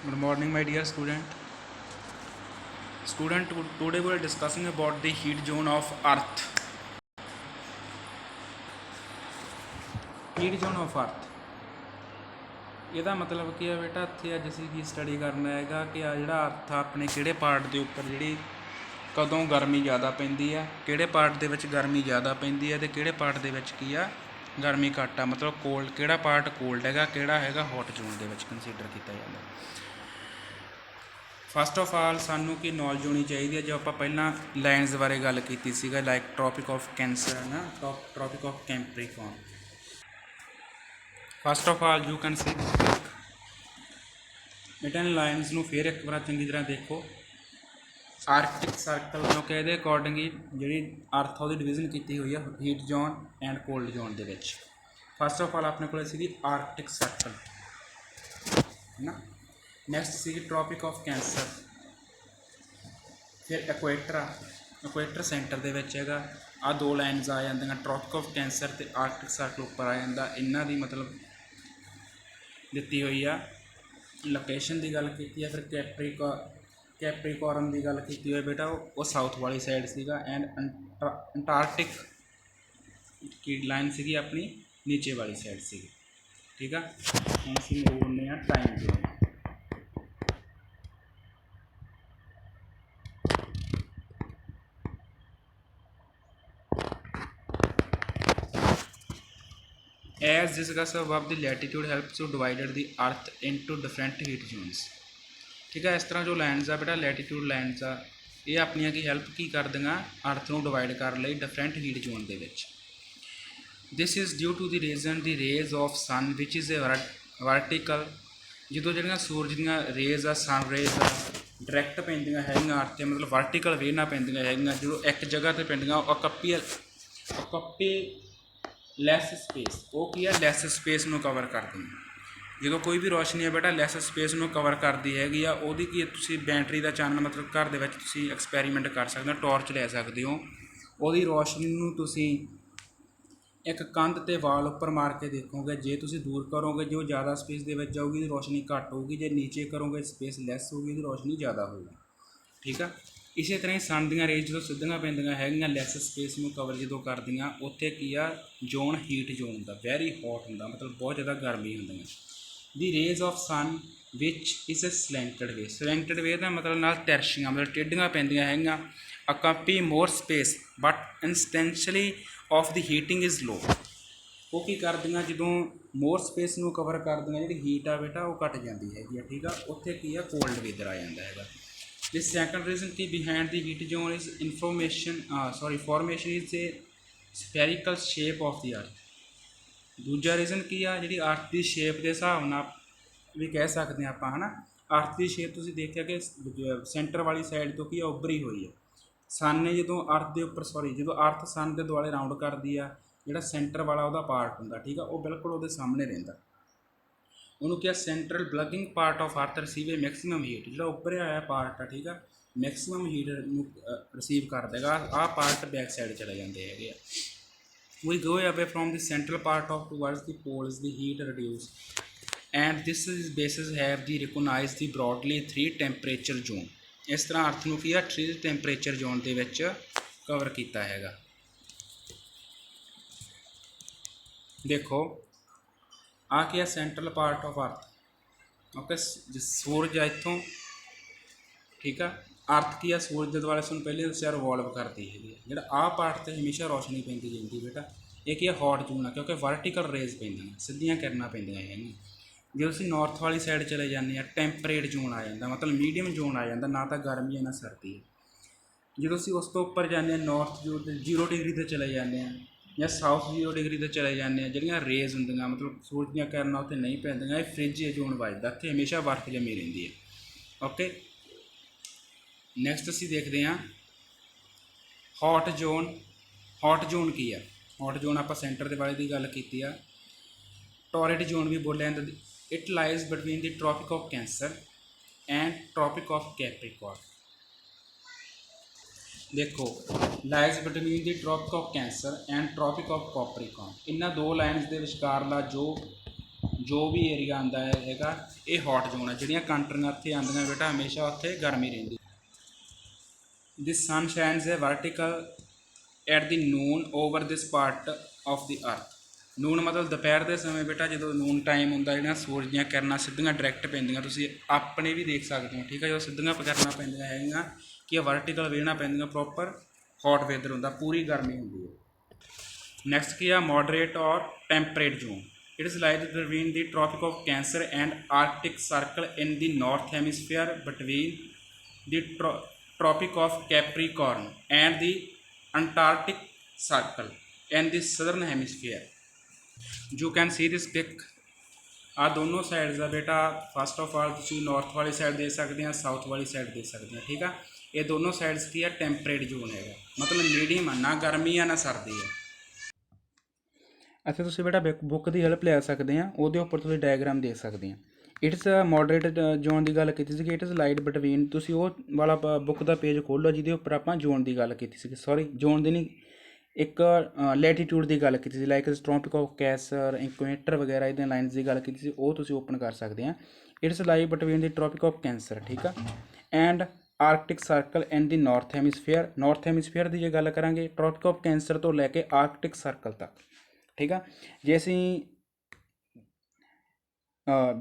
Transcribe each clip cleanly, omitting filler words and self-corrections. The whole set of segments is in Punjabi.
Good morning, my dear student. Today we are discussing about the heat zone of Earth. Heat zone of Earth. ਇਹਦਾ ਮਤਲਬ ਕੀ ਹੈ ਬੇਟਾ? ਇੱਥੇ ਅੱਜ ਅਸੀਂ ਕੀ ਸਟੱਡੀ ਕਰਨਾ ਹੈਗਾ ਕਿ ਆ ਜਿਹੜਾ ਅਰਥ ਆ ਆਪਣੇ ਕਿਹੜੇ ਪਾਰਟ ਦੇ ਉੱਪਰ ਜਿਹੜੀ ਕਦੋਂ ਗਰਮੀ ਜ਼ਿਆਦਾ ਪੈਂਦੀ ਆ, ਕਿਹੜੇ ਪਾਰਟ ਦੇ ਵਿੱਚ ਗਰਮੀ ਜ਼ਿਆਦਾ ਪੈਂਦੀ ਹੈ ਅਤੇ ਕਿਹੜੇ ਪਾਰਟ ਦੇ ਵਿੱਚ ਕੀ ਆ ਗਰਮੀ ਘੱਟ ਆ। ਮਤਲਬ ਕੋਲਡ, ਕਿਹੜਾ ਪਾਰਟ ਕੋਲਡ ਹੈਗਾ, ਕਿਹੜਾ ਹੈਗਾ ਹੌਟ ਜ਼ੋਨ ਦੇ ਵਿੱਚ ਕੰਸੀਡਰ ਕੀਤਾ ਜਾਂਦਾ। ਫਸਟ ਆਫ ਆਲ ਸਾਨੂੰ ਕੀ ਨੌਲੇਜ ਹੋਣੀ ਚਾਹੀਦੀ ਹੈ। ਜੋ ਆਪਾਂ ਪਹਿਲਾਂ ਲਾਈਨਸ ਬਾਰੇ ਗੱਲ ਕੀਤੀ ਸੀਗਾ, ਲਾਈਕ ਟ੍ਰੋਪਿਕ ਆਫ ਕੈਂਸਰ ਹੈ ਨਾ, Tropic of Capricorn. First of all you can see ਬੇਟਾ ਲਾਈਨਸ ਨੂੰ ਫਿਰ ਇੱਕ ਵਾਰ ਚੰਗੀ ਤਰ੍ਹਾਂ ਦੇਖੋ। ਆਰਕਟਿਕ ਸਰਕਲ ਜੋ ਕਿ ਇਹਦੇ ਅਕੋਰਡਿੰਗ ਹੀ ਜਿਹੜੀ ਅਰਥ ਉਹਦੀ ਡਿਵੀਜ਼ਨ ਕੀਤੀ ਹੋਈ ਆ heat zone and cold zone ਦੇ ਵਿੱਚ। ਫਸਟ ਆਫ ਆਲ ਆਪਣੇ ਕੋਲ ਸੀਗੀ ਆਰਕਟਿਕ ਸਰਕਲ ਹੈ ਨਾ। ਨੈਕਸਟ ਸੀਗੀ ਟ੍ਰੋਪਿਕ ਆਫ ਕੈਂਸਰ, ਫਿਰ ਇਕੁਏਟਰ ਸੈਂਟਰ ਦੇ ਵਿੱਚ ਹੈਗਾ। ਆਹ ਦੋ ਲਾਈਨਸ ਆ ਜਾਂਦੀਆਂ, ਟ੍ਰੋਪਿਕ ਆਫ ਕੈਂਸਰ ਅਤੇ ਆਰਕਟਿਕ ਸਰਕਲ ਉੱਪਰ ਆ ਜਾਂਦਾ। ਇਹਨਾਂ ਦੀ ਮਤਲਬ ਦਿੱਤੀ ਹੋਈ ਆ ਲੋਕੇਸ਼ਨ ਦੀ ਗੱਲ ਕੀਤੀ ਹੈ। ਫਿਰ ਕੈਪਰੀਕੌਰਨ ਦੀ ਗੱਲ ਕੀਤੀ ਹੋਈ ਬੇਟਾ, ਉਹ ਸਾਊਥ ਵਾਲੀ ਸਾਈਡ ਸੀਗਾ। ਐਂਡ ਅੰਟਾਰਕਟਿਕ ਕੀ ਲਾਈਨ ਸੀਗੀ ਆਪਣੀ ਨੀਚੇ ਵਾਲੀ ਸਾਈਡ ਸੀਗੀ। ਠੀਕ ਆ, ਹੁਣ ਅਸੀਂ ਮੂਵ ਹੁੰਦੇ ਹਾਂ time zone. As discussed above, the latitude helps to divide the earth into different heat zones। ठीक है, इस तरह जो लैंड्स आ बेटा लैटीट्यूड लैंड्स आ ये अपनियां की हैल्प की करदियां अर्थ नूं डिवाइड कर लई डिफरेंट हीट जोन दे विच। This is due to the reason the rays of sun which is a vertical. ਜਦੋਂ ਜਿਹੜੀਆਂ ਸੂਰਜ ਦੀਆਂ ਰੇਜ਼ ਆ, ਸਨ ਰੇਜ਼ ਆ ਡਾਇਰੈਕਟ ਪੈਂਦੀਆਂ ਹੈਗੀਆਂ ਅਰਥ 'ਤੇ, ਮਤਲਬ ਵਰਟੀਕਲ ਵੇ ਨਾਲ ਪੈਂਦੀਆਂ ਹੈਗੀਆਂ। ਜਦੋਂ ਇੱਕ ਜਗ੍ਹਾ 'ਤੇ ਪੈਂਦੀਆਂ ਉਹ ਅਕੱਪੇ ਲੈਸ ਸਪੇਸ, ਉਹ ਕੀ ਆ ਲੈਸ ਸਪੇਸ ਨੂੰ ਕਵਰ ਕਰਦੀਆਂ। ਜਦੋਂ ਕੋਈ ਵੀ ਰੋਸ਼ਨੀ ਹੈ ਬੇਟਾ ਲੈਸ ਸਪੇਸ ਨੂੰ ਕਵਰ ਕਰਦੀ ਹੈਗੀ ਆ, ਉਹਦੀ ਕੀ ਤੁਸੀਂ ਬੈਟਰੀ ਦਾ ਚਾਨਣ ਮਤਲਬ ਘਰ ਦੇ ਵਿੱਚ ਤੁਸੀਂ ਐਕਸਪੈਰੀਮੈਂਟ ਕਰ ਸਕਦੇ ਹੋ, ਟਾਰਚ ਲੈ ਸਕਦੇ ਹੋ। ਉਹਦੀ ਰੋਸ਼ਨੀ ਨੂੰ ਤੁਸੀਂ ਇੱਕ ਕੰਧ 'ਤੇ ਵਾਲ ਉੱਪਰ ਮਾਰ ਕੇ ਦੇਖੋਗੇ। ਜੇ ਤੁਸੀਂ ਦੂਰ ਕਰੋਗੇ ਜੋ ਜ਼ਿਆਦਾ ਸਪੇਸ ਦੇ ਵਿੱਚ ਜਾਊਗੀ ਉਹਦੀ ਰੋਸ਼ਨੀ ਘੱਟ ਹੋਊਗੀ, ਜੇ ਨੀਚੇ ਕਰੋਗੇ ਸਪੇਸ ਲੈਸ ਹੋਊਗੀ ਉਹਦੀ ਰੋਸ਼ਨੀ ਜ਼ਿਆਦਾ ਹੋਊਗੀ। ਠੀਕ ਆ, ਇਸੇ ਤਰ੍ਹਾਂ ਹੀ ਸਨ ਦੀਆਂ ਰੇਜ਼ ਜਦੋਂ ਸਿੱਧੀਆਂ ਪੈਂਦੀਆਂ ਹੈਗੀਆਂ ਲੈਸ ਸਪੇਸ ਨੂੰ ਕਵਰ ਜਦੋਂ ਕਰਦੀਆਂ, ਉੱਥੇ ਕੀ ਆ ਜ਼ੋਨ ਹੀਟ ਜ਼ੋਨ ਹੁੰਦਾ, ਵੈਰੀ ਹੌਟ ਹੁੰਦਾ, ਮਤਲਬ ਬਹੁਤ ਜ਼ਿਆਦਾ ਗਰਮੀ ਹੁੰਦੀਆਂ। The rays of sun which is a slanted way ਦਾ ਮਤਲਬ ਨਾਲ ਤਿਰਛੀਆਂ ਮਤਲਬ ਟੇਢੀਆਂ ਪੈਂਦੀਆਂ ਹੈਗੀਆਂ। Occupy more space but intensity of the heating is low. ਉਹ ਕੀ ਕਰਦੀਆਂ ਜਦੋਂ ਮੋਰ ਸਪੇਸ ਨੂੰ ਕਵਰ ਕਰਦੀਆਂ, ਜਿਹੜੀ ਹੀਟ ਆ ਬੇਟਾ ਉਹ ਘੱਟ ਜਾਂਦੀ ਹੈਗੀ ਆ। ਠੀਕ ਆ, ਉੱਥੇ ਕੀ ਆ ਕੋਲਡ ਵੇਦਰ ਆ ਜਾਂਦਾ ਹੈਗਾ। The second reason ki behind the heat zone is formation is a spherical shape of the earth। ਦੂਜਾ ਰੀਜ਼ਨ ਕੀ ਆ, ਜਿਹੜੀ ਅਰਥ ਦੀ ਸ਼ੇਪ ਦੇ ਹਿਸਾਬ ਨਾਲ ਵੀ ਕਹਿ ਸਕਦੇ ਹਾਂ ਆਪਾਂ, ਹੈ ਨਾ। ਅਰਥ ਦੀ ਸ਼ੇਪ ਤੁਸੀਂ ਦੇਖਿਆ ਕਿ ਸੈਂਟਰ ਵਾਲੀ ਸਾਈਡ ਤੋਂ ਕੀ ਆ ਉੱਭਰੀ ਹੋਈ ਹੈ। ਸਨ ਨੇ ਜਦੋਂ ਅਰਥ ਦੇ ਉੱਪਰ ਜਦੋਂ ਅਰਥ ਸਨ ਦੇ ਦੁਆਲੇ ਰਾਊਂਡ ਕਰਦੀ ਆ, ਜਿਹੜਾ ਸੈਂਟਰ ਵਾਲਾ ਉਹਦਾ ਪਾਰਟ ਹੁੰਦਾ, ਠੀਕ ਆ, ਉਹ ਬਿਲਕੁਲ ਉਹਦੇ ਸਾਹਮਣੇ ਰਹਿੰਦਾ। ਉਹਨੂੰ ਕਿਹਾ ਸੈਂਟਰਲ ਬਲਗਿੰਗ ਪਾਰਟ ਆਫ ਅਰਥ ਰਿਸੀਵ ਏ ਮੈਕਸੀਮਮ ਹੀਟ। ਜਿਹੜਾ ਉੱਪਰਿਆ ਹੋਇਆ ਪਾਰਟ ਆ, ਠੀਕ ਆ, ਮੈਕਸੀਮਮ ਹੀਟ ਨੂੰ ਰਿਸੀਵ ਕਰ ਦੇਗਾ। ਆਹ ਪਾਰਟ ਬੈਕ ਸਾਈਡ ਚਲੇ ਜਾਂਦੇ ਹੈਗੇ ਆ। we go away from the central part of towards the poles, the heat reduce and this is bases have the recognized the broadly 3 temperature zone। ਇਸ ਤਰ੍ਹਾਂ ਅਰਥ ਨੂੰ ਕੀ ਆ 3 ਟੈਂਪਰੇਚਰ ਜ਼ੋਨ ਦੇ ਵਿੱਚ ਕਵਰ ਕੀਤਾ ਹੈਗਾ। ਦੇਖੋ ਆ ਕੀ ਆ ਸੈਂਟਰਲ ਪਾਰਟ ਆਫ ਅਰਥ, ਓਕੇ। ਸੂਰਜ ਆ ਇੱਥੋਂ, ਠੀਕ ਆ, ਅਰਥ ਕੀ ਆ ਸੂਰਜ ਦੇ ਦੁਆਲੇ ਸਾਨੂੰ ਪਹਿਲੇ ਦੱਸਿਆ ਰਿਵੋਲਵ ਕਰਦੀ ਹੈਗੀ ਆ। ਜਿਹੜਾ ਆਹ ਪਾਰਟ 'ਤੇ ਹਮੇਸ਼ਾ ਰੋਸ਼ਨੀ ਪੈਂਦੀ ਜਾਂਦੀ ਬੇਟਾ, ਇਹ ਕੀ ਆ ਹੌਟ ਜ਼ੋਨ ਆ, ਕਿਉਂਕਿ ਵਰਟੀਕਲ ਰੇਜ਼ ਪੈਂਦੀਆਂ, ਸਿੱਧੀਆਂ ਕਿਰਨਾਂ ਪੈਂਦੀਆਂ ਹੈਗੀਆਂ। ਜਦੋਂ ਅਸੀਂ ਨਾਰਥ ਵਾਲੀ ਸਾਈਡ ਚਲੇ ਜਾਂਦੇ ਹਾਂ ਟੈਂਪਰੇਟ ਜ਼ੋਨ ਆ ਜਾਂਦਾ, ਮਤਲਬ ਮੀਡੀਅਮ ਜ਼ੋਨ ਆ ਜਾਂਦਾ, ਨਾ ਤਾਂ ਗਰਮੀ ਹੈ ਨਾ ਸਰਦੀ ਹੈ। ਜਦੋਂ ਅਸੀਂ ਉਸ ਤੋਂ ਉੱਪਰ ਜਾਂਦੇ ਹਾਂ ਨਾਰਥ ਜ਼ੋਨ 0 ਡਿਗਰੀ 'ਤੇ ਚਲੇ ਜਾਂਦੇ ਹਾਂ ਜਾਂ ਸਾਊਥ 0 ਡਿਗਰੀ 'ਤੇ ਚਲੇ ਜਾਂਦੇ ਹਾਂ, ਜਿਹੜੀਆਂ ਰੇਜ਼ ਹੁੰਦੀਆਂ ਮਤਲਬ ਸੂਰਜ ਦੀਆਂ ਕਿਰਨਾਂ ਉੱਥੇ ਨਹੀਂ ਪੈਂਦੀਆਂ, ਇਹ ਫ੍ਰਿਜ ਜ਼ੋਨ ਵੱਜਦਾ, ਇੱਥੇ ਹਮੇਸ਼ਾ ਬਰਫ਼ ਜੰਮੀ ਰਹਿੰਦੀ ਹੈ। ਓਕੇ, ਨੈਕਸਟ ਅਸੀਂ ਦੇਖਦੇ ਹਾਂ ਹੌਟ ਜ਼ੋਨ। ਹੌਟ ਜ਼ੋਨ ਕੀ ਆ? ਹੌਟ ਜ਼ੋਨ ਆਪਾਂ ਸੈਂਟਰ ਦੇ ਵਾਲੇ ਦੀ ਗੱਲ ਕੀਤੀ ਆ। ਟੋਰਿਡ ਜ਼ੋਨ ਵੀ ਬੋਲਿਆ ਜਾਂਦਾ। It lies between the Tropic of Cancer and Tropic of Capricorn. ਦੇਖੋ lies between the Tropic of Cancer and Tropic of Capricorn, ਇਹਨਾਂ ਦੋ ਲਾਈਨਸ ਦੇ ਵਿਚਕਾਰਲਾ ਜੋ जो भी एरिया आंदा हैगा ये हॉट जोन है। ਜਿਹੜੀਆਂ ਕੰਟਰੀਆਂ ਇੱਥੇ ਆਉਂਦੀਆਂ ਬੇਟਾ ਹਮੇਸ਼ਾ ਉੱਥੇ ਗਰਮੀ ਰਹਿੰਦੀ। The sun shines a vertical at the noon over this part of the earth। ਨੂਨ ਮਤਲਬ ਦੁਪਹਿਰ ਦੇ ਸਮੇਂ ਬੇਟਾ ਜਦੋਂ ਨੂਨ ਟਾਈਮ ਹੁੰਦਾ ਜਿਹੜੀਆਂ ਸੂਰਜ ਦੀਆਂ ਕਿਰਨਾਂ ਸਿੱਧੀਆਂ ਡਾਇਰੈਕਟ ਪੈਂਦੀਆਂ, ਤੁਸੀਂ ਆਪਣੇ ਵੀ ਦੇਖ ਸਕਦੇ ਹੋ, ਠੀਕ ਹੈ। ਜਦੋਂ ਸਿੱਧੀਆਂ ਕਿਰਨਾਂ ਪੈਂਦੀਆਂ ਹੈਗੀਆਂ ਕਿ ਇਹ ਵਰਟੀਕਲ ਵੇ ਨਾਲ ਪੈਂਦੀਆਂ, ਪ੍ਰੋਪਰ ਹੌਟ ਵੇਦਰ ਹੁੰਦਾ, ਪੂਰੀ ਗਰਮੀ ਹੁੰਦੀ ਹੈ। ਨੈਕਸਟ ਕੀ ਆ moderate or temperate zone. It is like between the Tropic of Cancer and Arctic Circle in the north hemisphere between the Tropic of Capricorn and the Antarctic Circle and the Southern Hemisphere। You can see this pic। ਆ ਦੋਨੋਂ ਸਾਈਡਸ ਆ ਬੇਟਾ। ਫਸਟ ਆਫ ਆਲ ਤੁਸੀਂ ਨਾਰਥ ਵਾਲੀ ਸਾਈਡ ਦੇ ਸਕਦੇ ਆ, ਸਾਊਥ ਵਾਲੀ ਸਾਈਡ ਦੇ ਸਕਦੇ ਆ, ਠੀਕ ਆ। ਇਹ ਦੋਨੋਂ ਸਾਈਡਸ ਕੀ ਆ ਟੈਂਪਰੇਟ ਜ਼ੋਨ ਹੈਗਾ, ਮਤਲਬ ਮੀਡੀਅਮ ਆ, ਨਾ ਗਰਮੀ ਆ ਨਾ ਸਰਦੀ ਆ। ਅੱਛਾ ਤੁਸੀਂ ਬੇਟਾ ਬੁੱਕ ਦੀ ਹੈਲਪ ਲੈ ਸਕਦੇ ਆ, ਉਹਦੇ ਉੱਪਰ ਤੁਸੀਂ ਡਾਇਗਰਾਮ ਦੇਖ ਸਕਦੇ ਆ। ਇਟਸ ਮੋਡਰੇਟ ਜ਼ੋਨ ਦੀ ਗੱਲ ਕੀਤੀ ਸੀਗੀ। ਇਟਸ ਲਾਈਟ ਬਿਟਵੀਨ, ਤੁਸੀਂ ਉਹ ਵਾਲਾ ਬੁੱਕ ਦਾ ਪੇਜ ਖੋਲ੍ਹੋ ਜਿਹਦੇ ਉੱਪਰ ਆਪਾਂ ਜ਼ੋਨ ਦੀ ਗੱਲ ਕੀਤੀ ਸੀਗੀ, ਸੌਰੀ ਜ਼ੋਨ ਦੀ ਨਹੀਂ, ਇੱਕ ਲੈਟੀਟਿਊਡ ਦੀ ਗੱਲ ਕੀਤੀ ਸੀ, like Tropic of Cancer, equator ਵਗੈਰਾ ਇਹਦੀਆਂ ਲਾਈਨਸ ਦੀ ਗੱਲ ਕੀਤੀ ਸੀ, ਉਹ ਤੁਸੀਂ ਓਪਨ ਕਰ ਸਕਦੇ ਆ। It's light between the Tropic of cancer, ਠੀਕ ਆ, and Arctic Circle and the north ਹੈਮੀਸਫੀਅਰ। North ਹੈਮੀਸਫੀਅਰ ਦੀ ਜੇ ਗੱਲ ਕਰਾਂਗੇ ਟ੍ਰੋਪਿਕ ਆਫ ਕੈਂਸਰ ਤੋਂ ਲੈ ਕੇ ਆਰਕਟਿਕ ਸਰਕਲ ਤੱਕ, ਠੀਕ ਆ। ਜੇ ਅਸੀਂ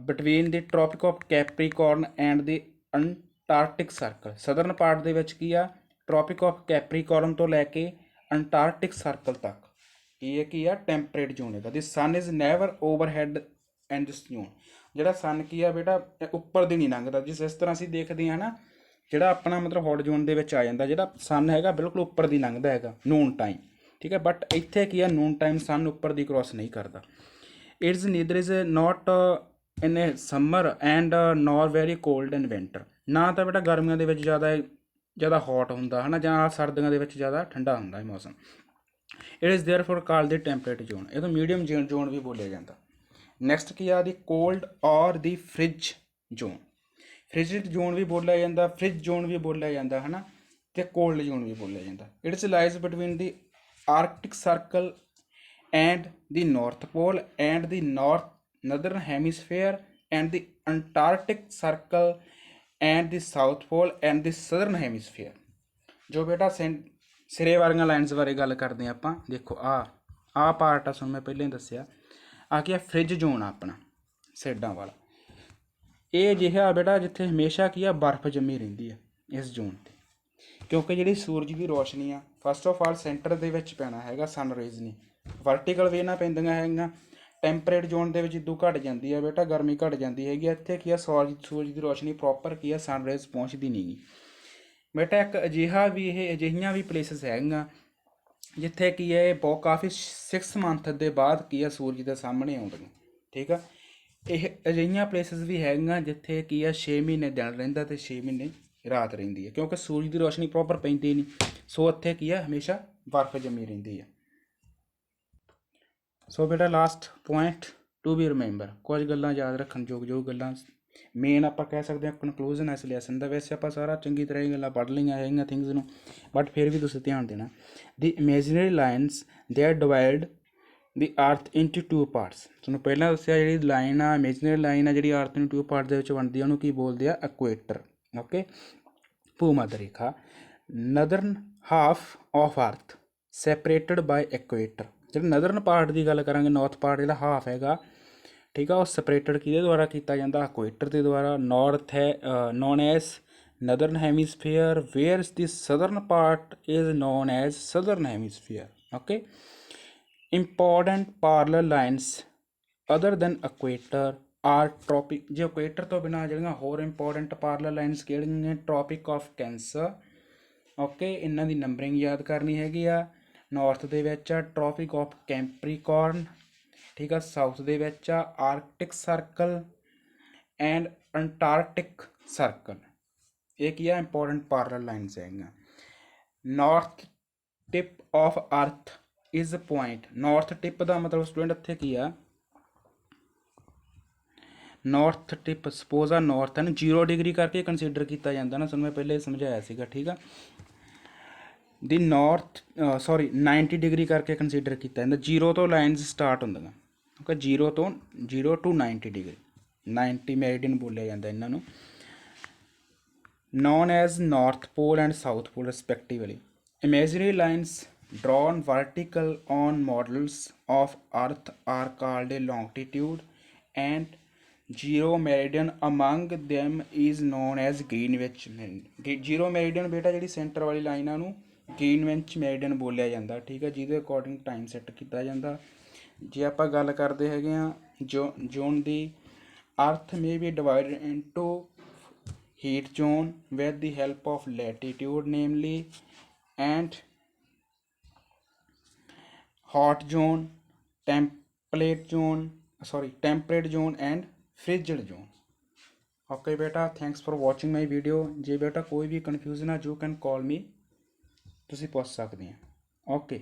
between the Tropic of Capricorn and the Antarctic circle, southern part ਦੇ ਵਿੱਚ ਕੀ ਆ ਟ੍ਰੋਪਿਕ ਆਫ ਕੈਪਰੀਕੋਰਨ ਤੋਂ ਲੈ ਕੇ ਅੰਟਾਰਕਟਿਕ ਸਰਕਲ ਤੱਕ ਇਹ ਕੀ ਆ ਟੈਂਪਰੇਟ ਜ਼ੋਨ ਹੈਗਾ। The sun is never overhead and this zone. ਜਿਹੜਾ ਸਨ ਕੀ ਆ ਬੇਟਾ ਉੱਪਰ ਦੀ ਨਹੀਂ ਲੰਘਦਾ, ਜਿਸ ਤਰ੍ਹਾਂ ਅਸੀਂ ਦੇਖਦੇ ਹਾਂ ਨਾ, ਜਿਹੜਾ ਆਪਣਾ ਮਤਲਬ ਹੌਟ ਜ਼ੋਨ ਦੇ ਵਿੱਚ ਆ ਜਾਂਦਾ, ਜਿਹੜਾ ਸਨ ਹੈਗਾ ਬਿਲਕੁਲ ਉੱਪਰ ਦੀ ਲੰਘਦਾ ਹੈਗਾ ਨੂਨ ਟਾਈਮ, ਠੀਕ ਹੈ। ਬਟ ਇੱਥੇ ਕੀ ਆ ਨੂਨ ਟਾਈਮ ਸਨ ਉੱਪਰ ਦੀ ਕ੍ਰੋਸ ਨਹੀਂ ਕਰਦਾ। It's neither is not in A summer and nor very cold in winter. ਨਾ ਤਾਂ ਬੇਟਾ ਗਰਮੀਆਂ ਦੇ ਵਿੱਚ ਜ਼ਿਆਦਾ ਹੌਟ ਹੁੰਦਾ ਹੈ ਨਾ, ਜਾਂ ਸਰਦੀਆਂ ਦੇ ਵਿੱਚ ਜ਼ਿਆਦਾ ਠੰਡਾ ਹੁੰਦਾ ਹੈ ਮੌਸਮ। It is there for call the temperate zone. ਇਹਨੂੰ ਮੀਡੀਅਮ ਜ਼ੋਨ ਵੀ ਬੋਲਿਆ ਜਾਂਦਾ। ਨੈਕਸਟ ਕੀ ਆ ਦੀ ਕੋਲਡ ਔਰ ਦੀ ਫ੍ਰਿਜ ਜ਼ੋਨ। ਫ੍ਰਿਜਿਡ ਜ਼ੋਨ ਵੀ ਬੋਲਿਆ ਜਾਂਦਾ, ਫ੍ਰਿਜ ਜ਼ੋਨ ਵੀ ਬੋਲਿਆ ਜਾਂਦਾ ਹੈ ਨਾ, ਅਤੇ ਕੋਲਡ ਜ਼ੋਨ ਵੀ ਬੋਲਿਆ ਜਾਂਦਾ। It's lies between the Arctic Circle and the north pole and the northern hemisphere and the Antarctic circle and the south pole and the southern hemisphere। ਜੋ ਬੇਟਾ ਸਿਰੇ ਵਾਲੀਆਂ ਲਾਈਨਸ ਬਾਰੇ ਗੱਲ ਕਰਦੇ ਹਾਂ ਆਪਾਂ, ਦੇਖੋ ਆਹ ਪਾਰਟ ਆ, ਤੁਹਾਨੂੰ ਮੈਂ ਪਹਿਲਾਂ ਹੀ ਦੱਸਿਆ ਆ ਕੀ ਆ ਫ੍ਰਿਜ ਜ਼ੋਨ ਆ ਆਪਣਾ ਸਾਈਡਾਂ ਵਾਲਾ। ਇਹ ਅਜਿਹਾ ਬੇਟਾ ਜਿੱਥੇ ਹਮੇਸ਼ਾ ਕੀ ਆ ਬਰਫ਼ ਜੰਮੀ ਰਹਿੰਦੀ ਆ ਇਸ ਜ਼ੋਨ 'ਤੇ, ਕਿਉਂਕਿ ਜਿਹੜੀ ਸੂਰਜ ਦੀ ਰੋਸ਼ਨੀ ਆ ਫਸਟ ਆਫ ਆਲ ਸੈਂਟਰ ਦੇ ਵਿੱਚ ਪੈਣਾ ਹੈਗਾ, ਸਨਰੇਜ਼ ਨਹੀਂ ਵਰਟੀਕਲ ਵੇ ਨਾਲ ਪੈਂਦੀਆਂ ਹੈਗੀਆਂ। ਟੈਂਪਰੇਟ ਜ਼ੋਨ ਦੇ ਵਿੱਚ ਇਦੋਂ ਘੱਟ ਜਾਂਦੀ ਹੈ ਬੇਟਾ, ਗਰਮੀ ਘੱਟ ਜਾਂਦੀ ਹੈਗੀ। ਇੱਥੇ ਕੀ ਆ ਸੂਰਜ ਦੀ ਰੋਸ਼ਨੀ ਪ੍ਰੋਪਰ ਕੀ ਆ ਸਨਰੇਜ਼ ਪਹੁੰਚਦੀ ਨਹੀਂ ਗੀ ਬੇਟਾ। ਇੱਕ ਅਜਿਹੀਆਂ ਵੀ ਪਲੇਸਿਸ ਹੈਗੀਆਂ ਜਿੱਥੇ ਕੀ ਹੈ ਬਹੁਤ ਕਾਫੀ 6 ਮੰਥ ਦੇ ਬਾਅਦ ਕੀ ਆ ਸੂਰਜ ਦੇ ਸਾਹਮਣੇ ਆਉਂਦੀਆਂ, ਠੀਕ ਆ। ਇਹ ਅਜਿਹੀਆਂ ਪਲੇਸਿਸ ਵੀ ਹੈਗੀਆਂ ਜਿੱਥੇ ਕੀ ਆ 6 ਮਹੀਨੇ ਦਿਨ ਰਹਿੰਦਾ ਅਤੇ 6 ਮਹੀਨੇ ਰਾਤ ਰਹਿੰਦੀ ਹੈ, ਕਿਉਂਕਿ ਸੂਰਜ ਦੀ ਰੋਸ਼ਨੀ ਪ੍ਰੋਪਰ ਪੈਂਦੀ ਨਹੀਂ। ਸੋ ਇੱਥੇ ਕੀ ਆ ਹਮੇਸ਼ਾ ਬਰਫ਼ ਜੰਮੀ ਰਹਿੰਦੀ ਹੈ। ਸੋ ਬੇਟਾ last point to be remember, ਕੁਝ ਗੱਲਾਂ ਯਾਦ ਰੱਖਣ ਜੋ ਗੱਲਾਂ ਮੇਨ ਆਪਾਂ ਕਹਿ ਸਕਦੇ ਹਾਂ ਕਨਕਲੂਜਨ ਇਸ ਲੈਸਨ ਦਾ। ਵੈਸੇ ਆਪਾਂ ਸਾਰਾ ਚੰਗੀ ਤਰ੍ਹਾਂ ਇਹ ਗੱਲਾਂ ਪੜ੍ਹ ਲਈਆਂ ਹੈਗੀਆਂ ਥਿੰਗਸ ਨੂੰ, ਬਟ ਫਿਰ ਵੀ ਤੁਸੀਂ ਧਿਆਨ ਦੇਣਾ। ਦੀ ਇਮੇਜਨਰੀ ਲਾਈਨਸ ਦੇ ਡਿਵਾਈਡ ਦੀ ਅਰਥ ਇੰਟੂ 2 ਪਾਰਟਸ। ਤੁਹਾਨੂੰ ਪਹਿਲਾਂ ਦੱਸਿਆ ਜਿਹੜੀ ਲਾਈਨ ਆ ਇਮੇਜਨਰੀ ਲਾਈਨ ਆ ਜਿਹੜੀ ਅਰਥ ਨੂੰ 2 ਪਾਰਟ ਦੇ ਵਿੱਚ ਵੰਡਦੀ ਆ, ਉਹਨੂੰ ਕੀ ਬੋਲਦੇ ਆ ਇਕੁਏਟਰ, ਓਕੇ, ਭੂ-ਮੱਧ ਰੇਖਾ। Northern half of earth separated by equator. ਜਿਹੜਾ ਨਦਰਨ ਪਾਰਟ ਦੀ ਗੱਲ ਕਰਾਂਗੇ, ਨਾਰਥ ਪਾਰਟ ਜਿਹੜਾ ਹਾਫ ਹੈਗਾ, ਠੀਕ ਆ, ਉਹ ਸਪਰੇਟਡ ਕਿਹਦੇ ਦੁਆਰਾ ਕੀਤਾ ਜਾਂਦਾ ਇਕੁਏਟਰ ਦੇ ਦੁਆਰਾ। ਨਾਰਥ ਹੈ known as northern hemisphere, where the southern part is known as southern hemisphere, okay. Important parallel lines other than equator are tropic. ਜੇ ਇਕੁਏਟਰ ਤੋਂ ਬਿਨਾਂ ਜਿਹੜੀਆਂ ਹੋਰ ਇੰਪੋਰਟੈਂਟ ਪਾਰਲਰ ਲਾਈਨਸ ਕਿਹੜੀਆਂ ਨੇ, ਟ੍ਰੋਪਿਕ ਆਫ ਕੈਂਸਰ, ਓਕੇ, ਇਹਨਾਂ ਦੀ ਨੰਬਰਿੰਗ ਯਾਦ ਕਰਨੀ ਹੈਗੀ ਆ। ਨਾਰਥ ਦੇ ਵਿੱਚ ਆ ਟ੍ਰੋਪਿਕ ਆਫ ਕੈਂਪਰੀਕੋਰਨ, ਠੀਕ ਆ। ਸਾਊਥ ਦੇ ਵਿੱਚ ਆ Arctic Circle and Antarctic Circle. ਇਹ ਕੀ ਆ ਇੰਪੋਰਟੈਂਟ ਪਾਰਲਰ ਲਾਈਨਸ ਹੈਗੀਆਂ। North tip of earth is point. North tip ਦਾ ਮਤਲਬ ਸਟੂਡੈਂਟ ਇੱਥੇ ਕੀ ਆ, ਨਾਰਥ ਟਿਪ ਸਪੋਜ਼ ਆ ਨਾਰਥ ਹੈ ਨਾ 0 ਡਿਗਰੀ ਕਰਕੇ ਕੰਸੀਡਰ ਕੀਤਾ ਜਾਂਦਾ ਨਾ, ਤੁਹਾਨੂੰ ਮੈਂ ਪਹਿਲੇ ਸਮਝਾਇਆ ਸੀਗਾ, ਠੀਕ ਆ। ਦੀ ਨਾਰਥ 90 ਡਿਗਰੀ ਕਰਕੇ ਕੰਸੀਡਰ ਕੀਤਾ ਜਾਂਦਾ, 0 ਤੋਂ ਲਾਈਨਸ ਸਟਾਰਟ ਹੁੰਦੀਆਂ, ਓਕੇ, 0 to 90 ਡਿਗਰੀ, 90 ਮੈਰੀਡੀਅਨ ਬੋਲਿਆ ਜਾਂਦਾ ਇਹਨਾਂ ਨੂੰ। known as North Pole and South Pole respectively. Imaginary lines drawn vertical on models of Earth are called a longitude, and zero meridian among them is known as Greenwich meridian. Zero meridian ਬੇਟਾ ਜਿਹੜੀ ਸੈਂਟਰ ਵਾਲੀ ਲਾਈਨਾਂ ਨੂੰ ਗ੍ਰੀਨਵਿਚ ਮੈਰੀਡੀਅਨ ਬੋਲਿਆ ਜਾਂਦਾ, ਠੀਕ ਹੈ, ਜਿਹਦੇ ਅਕੋਰਡਿੰਗ ਟਾਈਮ ਸੈੱਟ ਕੀਤਾ ਜਾਂਦਾ। ਜੇ ਆਪਾਂ ਗੱਲ ਕਰਦੇ ਹੈਗੇ ਆ ਜ਼ੋਨ ਦੀ, earth may be divided into heat zone with the help of latitude namely, and hot zone, temperate zone and frigid zone. Okay beta, thanks for watching my video. ਜੇ ਬੇਟਾ ਕੋਈ ਵੀ ਕਨਫਿਊਜ਼ਨ ਆ, you can call me, ਤੁਸੀਂ ਪੁੱਛ ਸਕਦੇ ਆ। ਓਕੇ।